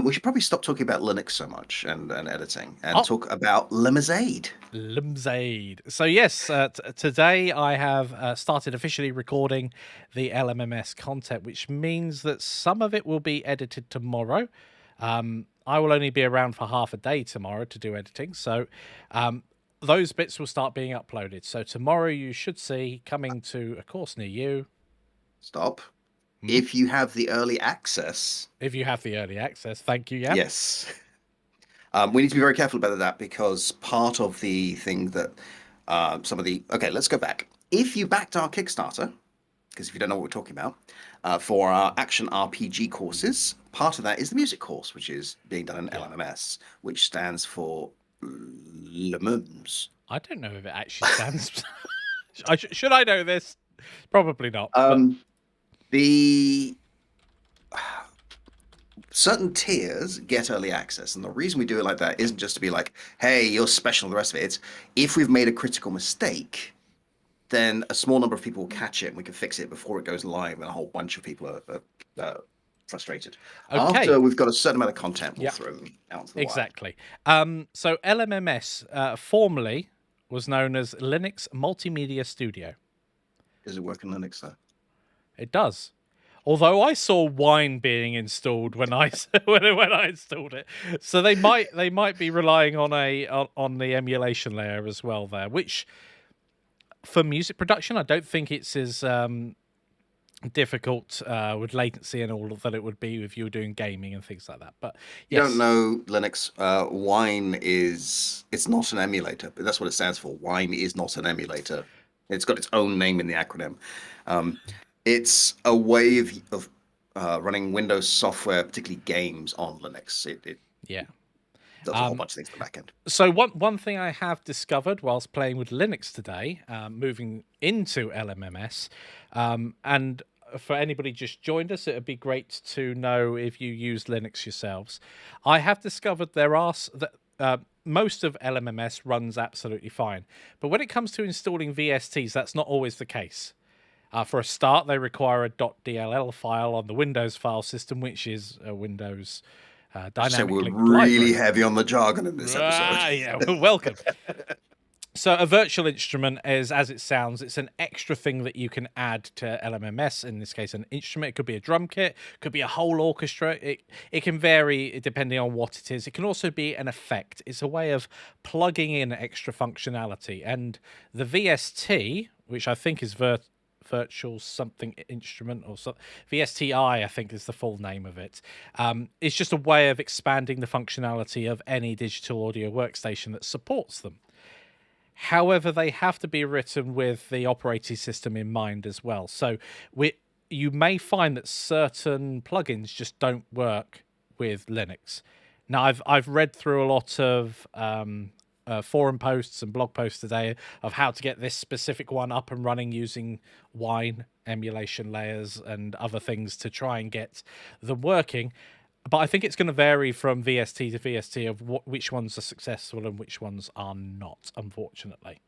We should probably stop talking about Linux so much and editing and Oh, talk about Limazade. Limzade. So yes, today I have started officially recording the LMMS content, which means that some of it will be edited tomorrow. I will only be around for half a day tomorrow to do editing, so um, those bits will start being uploaded. So tomorrow you should see coming to a course near you. Stop. Mhm. If you have the early access, If you have the early access, thank you, Jan. yes. We need to be very careful about that because part of the thing that some of the okay, let's go back. If you backed our Kickstarter, because if you don't know what we're talking about, for our action RPG courses, part of that is the music course, which is being done in Yeah, LMMS, which stands for LMMS. I don't know if it actually stands. Should I know this? Probably not, but The certain tiers get early access, and the reason we do it like that isn't just to be like, "Hey, you're special," and the rest of it. It's if we've made a critical mistake, then a small number of people will catch it, and we can fix it before it goes live, and a whole bunch of people are frustrated. okay. After we've got a certain amount of content, we'll Yeah. throw them out into the wild. Exactly. So LMMS formerly was known as Linux Multimedia Studio. Does it work in Linux though? It does. Although I saw Wine being installed when I when I installed it, so they might be relying on on the emulation layer as well there. Which for music production, I don't think it's as difficult with latency and all that it would be if you were doing gaming and things like that. But You don't yes, know Linux. Wine is it's not an emulator, but that's what it stands for. Wine is not an emulator. It's got its own name in the acronym. Um, it's a way of running Windows software, particularly games, on Linux. It yeah. does a whole Um, bunch of things in the back end. So one thing I have discovered whilst playing with Linux today, moving into LMMS, and for anybody just joined us, it would be great to know if you use Linux yourselves. I have discovered there are that most of LMMS runs absolutely fine, but when it comes to installing VSTs, that's not always the case. For a start, they require a .dll file on the Windows file system, which is a Windows I should say dynamic we're linked really library. heavy on the jargon in this episode. Ah, yeah, welcome. So a virtual instrument is, as it sounds, it's an extra thing that you can add to LMMS. In this case, an instrument. It could be a drum kit, could be a whole orchestra. It can vary depending on what it is. It can also be an effect. It's a way of plugging in extra functionality. And the VST, which I think is virtual something instrument or so, VSTI, I think is the full name of it. It's just a way of expanding the functionality of any digital audio workstation that supports them. However, they have to be written with the operating system in mind as well. So you may find that certain plugins just don't work with Linux. Now, I've read through a lot of forum posts and blog posts today of how to get this specific one up and running using Wine emulation layers and other things to try and get them working. But I think it's going to vary from VST to VST of which ones are successful and which ones are not, unfortunately.